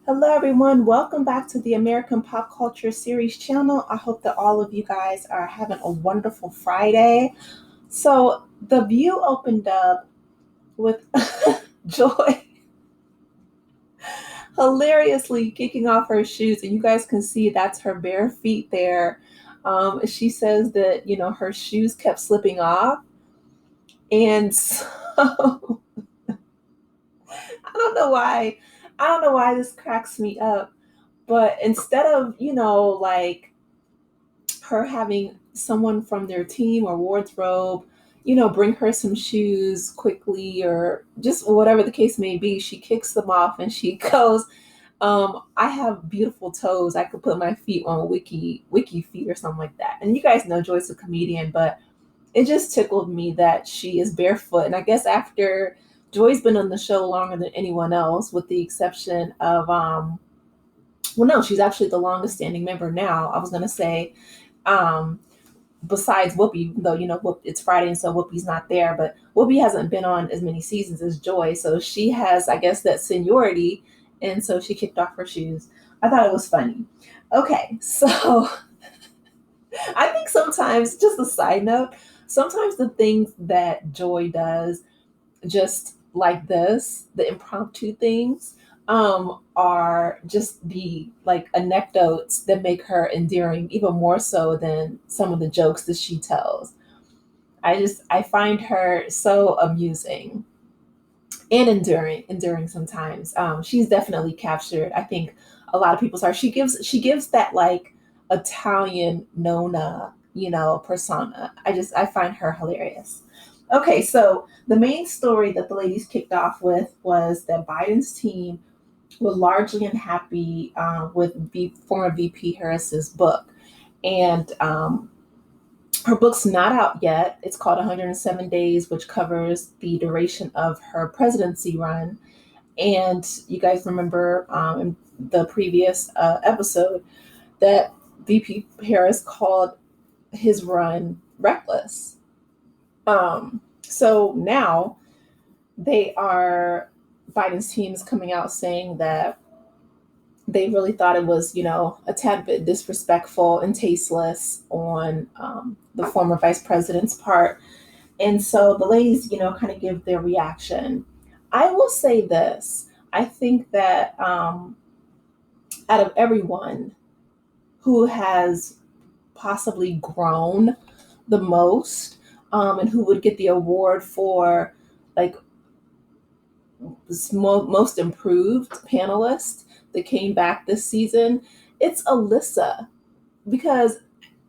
Hello, everyone. Welcome back to the American Pop Culture Series channel. I hope that all of you guys are having a wonderful Friday. So, The View opened up with Joy hilariously kicking off her shoes, and you guys can see that's her bare feet there. She says that, her shoes kept slipping off. And so, I don't know why. I don't know why this cracks me up. But instead of, like her having someone from their team or wardrobe, bring her some shoes quickly or just whatever the case may be, she kicks them off and she goes, I have beautiful toes. I could put my feet on wiki feet or something like that. And you guys know Joy's a comedian, but it just tickled me that she is barefoot. And I guess after Joy's been on the show longer than anyone else, with the exception of well, no, she's actually the longest standing member now. I was gonna say, um, besides Whoopi, though, it's Friday and so Whoopi's not there, but Whoopi hasn't been on as many seasons as Joy, so she has, I guess, that seniority, and so she kicked off her shoes. I thought it was funny. Okay, so I think sometimes, just a side note, sometimes the things that Joy does, just like this, the impromptu things, are just the like anecdotes that make her endearing, even more so than some of the jokes that she tells. I find her so amusing and enduring sometimes. She's definitely captured, I think, a lot of people's heart. She gives that like Italian Nona, persona. I find her hilarious. Okay, so the main story that the ladies kicked off with was that Biden's team were largely unhappy with former VP Harris's book, and her book's not out yet. It's called 107 Days, which covers the duration of her presidency run. And you guys remember in the previous episode that VP Harris called his run reckless. So now they are, Biden's team is coming out saying that they really thought it was, a tad bit disrespectful and tasteless on the former vice president's part. And so the ladies, kind of give their reaction. I will say this. I think that out of everyone who has possibly grown the most, and who would get the award for like most improved panelist that came back this season, it's Alyssa. Because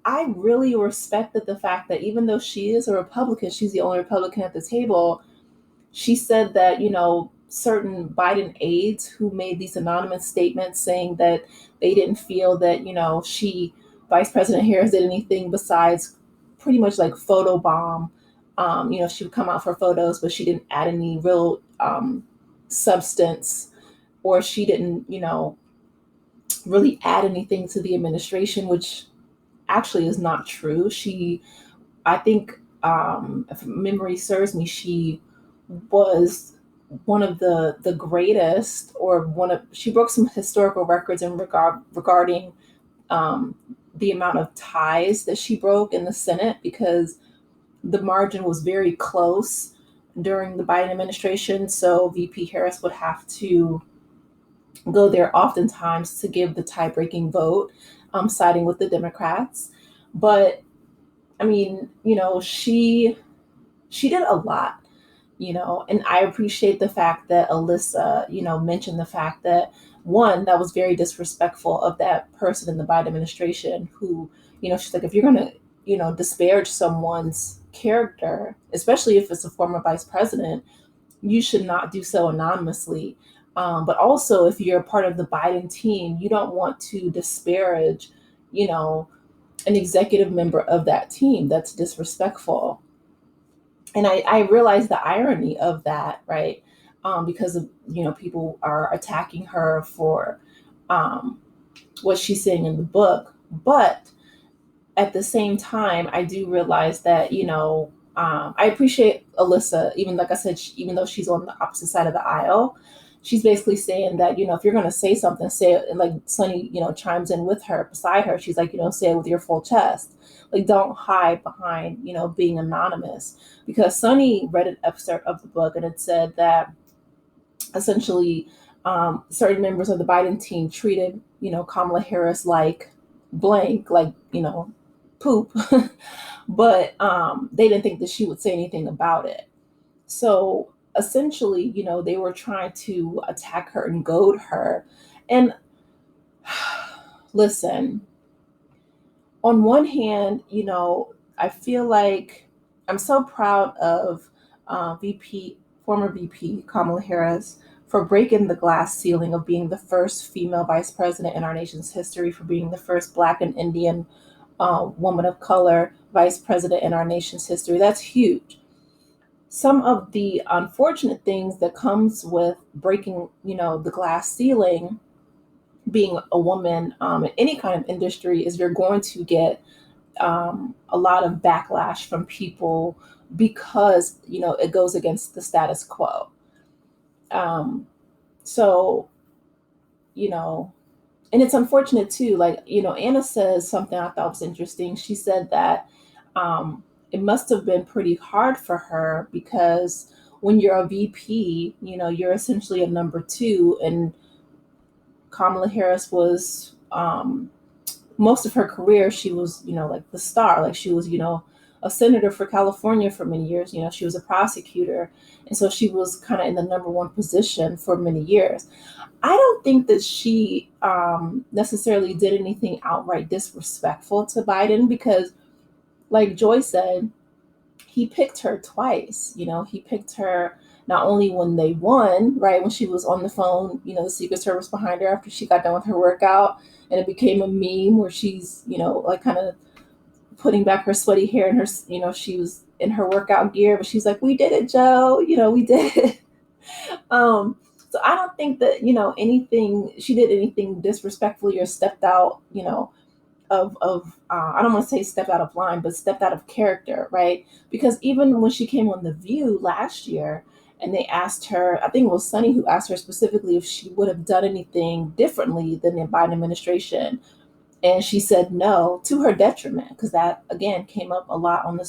I really respected the fact that even though she is a Republican, she's the only Republican at the table. She said that, certain Biden aides who made these anonymous statements saying that they didn't feel that, Vice President Harris, did anything besides pretty much like photobomb. She would come out for photos, but she didn't add any real substance, or she didn't, really add anything to the administration, which actually is not true. I think, if memory serves me, she was one of the greatest, or she broke some historical records in regarding um, the amount of ties that she broke in the Senate, because the margin was very close during the Biden administration. So VP Harris would have to go there oftentimes to give the tie breaking vote, siding with the Democrats. But I mean, she did a lot, and I appreciate the fact that Alyssa, mentioned the fact that, one, that was very disrespectful of that person in the Biden administration who, she's like, if you're gonna, disparage someone's character, especially if it's a former vice president, you should not do so anonymously. But also, if you're a part of the Biden team, you don't want to disparage, you know, an executive member of that team. That's disrespectful. And I realize the irony of that, right? Because of, people are attacking her for um, what she's saying in the book. But at the same time, I do realize that, I appreciate Alyssa, even like I said, even though she's on the opposite side of the aisle, she's basically saying that, if you're going to say something, say it. And like Sunny, chimes in with her, beside her. She's like, say it with your full chest. Like, don't hide behind, being anonymous. Because Sunny read an excerpt of the book, and it said that essentially certain members of the Biden team treated, Kamala Harris like blank, like, poop, but they didn't think that she would say anything about it. So essentially, they were trying to attack her and goad her. And listen, on one hand, I feel like I'm so proud of former VP Kamala Harris for breaking the glass ceiling of being the first female vice president in our nation's history, for being the first Black and Indian woman of color vice president in our nation's history. That's huge. Some of the unfortunate things that comes with breaking, the glass ceiling, being a woman in any kind of industry, is you're going to get a lot of backlash from people because, it goes against the status quo. So, and it's unfortunate too. Like, Anna says something I thought was interesting. She said that it must have been pretty hard for her because when you're a VP, you're essentially a number two, and Kamala Harris was most of her career, she was, like the star. Like, she was, a senator for California for many years. She was a prosecutor, and so she was kind of in the number one position for many years. I don't think that she necessarily did anything outright disrespectful to Biden because, like Joy said, he picked her twice. He picked her not only when they won, right, when she was on the phone, the Secret Service behind her after she got done with her workout, and it became a meme where she's, like kind of putting back her sweaty hair and her, she was in her workout gear, but she's like, "We did it, Joe. We did it." So I don't think that, she did anything disrespectfully or stepped out, of I don't want to say stepped out of line, but stepped out of character, right? Because even when she came on The View last year, and they asked her, I think it was Sunny who asked her specifically if she would have done anything differently than the Biden administration, and she said no, to her detriment, because that again came up a lot on my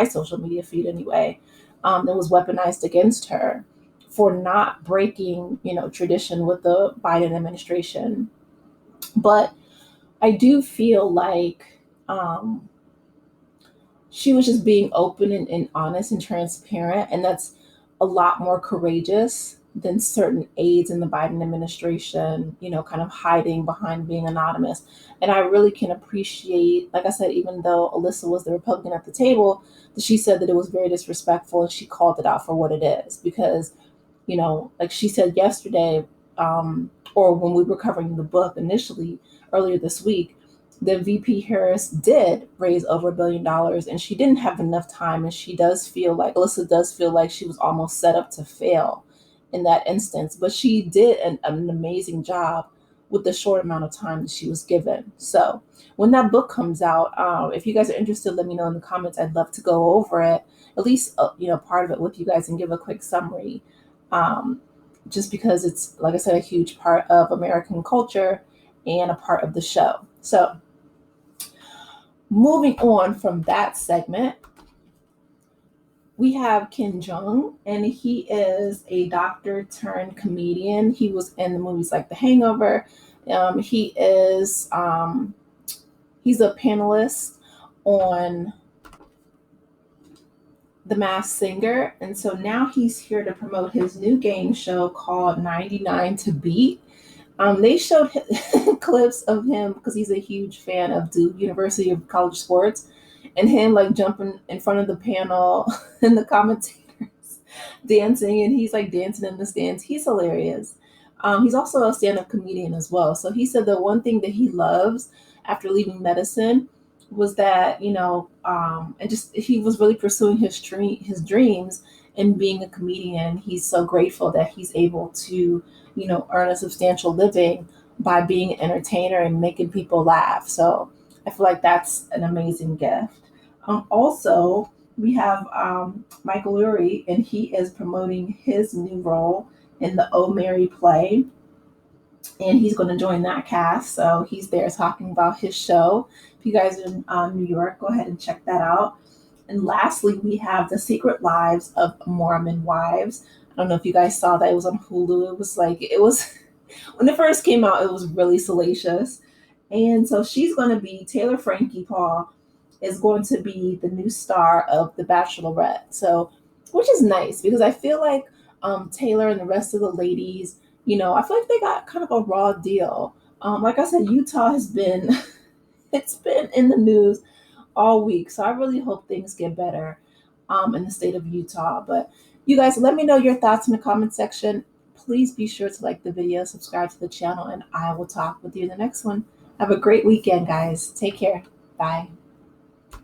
social media feed anyway. That was weaponized against her for not breaking, tradition with the Biden administration. But I do feel like she was just being open and honest and transparent, and that's a lot more courageous than certain aides in the Biden administration, kind of hiding behind being anonymous. And I really can appreciate, like I said, even though Alyssa was the Republican at the table, that she said that it was very disrespectful, and she called it out for what it is. Because, like she said yesterday, or when we were covering the book initially earlier this week, the VP Harris did raise over $1 billion, and she didn't have enough time. And Alyssa does feel like she was almost set up to fail in that instance. But she did an amazing job with the short amount of time that she was given. So when that book comes out, if you guys are interested, let me know in the comments. I'd love to go over it, at least, part of it with you guys, and give a quick summary. Just because it's, like I said, a huge part of American culture and a part of the show. So moving on from that segment, we have Jeong, and he is a doctor turned comedian. He was in the movies like The Hangover. He's a panelist on The Masked Singer, and so now he's here to promote his new game show called 99 to Beat. They showed clips of him because he's a huge fan of Duke University of College Sports, and him like jumping in front of the panel and the commentators dancing, and he's like dancing in the stands. He's hilarious. He's also a stand-up comedian as well. So he said the one thing that he loves after leaving medicine was that, and just he was really pursuing his dreams and being a comedian. He's so grateful that he's able to, earn a substantial living by being an entertainer and making people laugh. So I feel like that's an amazing gift. Also, we have Micheal Urie, and he is promoting his new role in the Oh Mary play, and he's going to join that cast. So he's there talking about his show. If you guys are in New York, go ahead and check that out. And lastly, we have The Secret Lives of Mormon Wives. I don't know if you guys saw that. It was on Hulu. It was when it first came out, it was really salacious. And so she's going to be Taylor Frankie Paul is going to be the new star of The Bachelorette. So, which is nice because I feel like Taylor and the rest of the ladies, I feel like they got kind of a raw deal. Like I said, Utah has been it's been in the news all week, so I really hope things get better in the state of Utah. But you guys, let me know your thoughts in the comment section. Please be sure to like the video, subscribe to the channel, and I will talk with you in the next one. Have a great weekend, guys. Take care. Bye.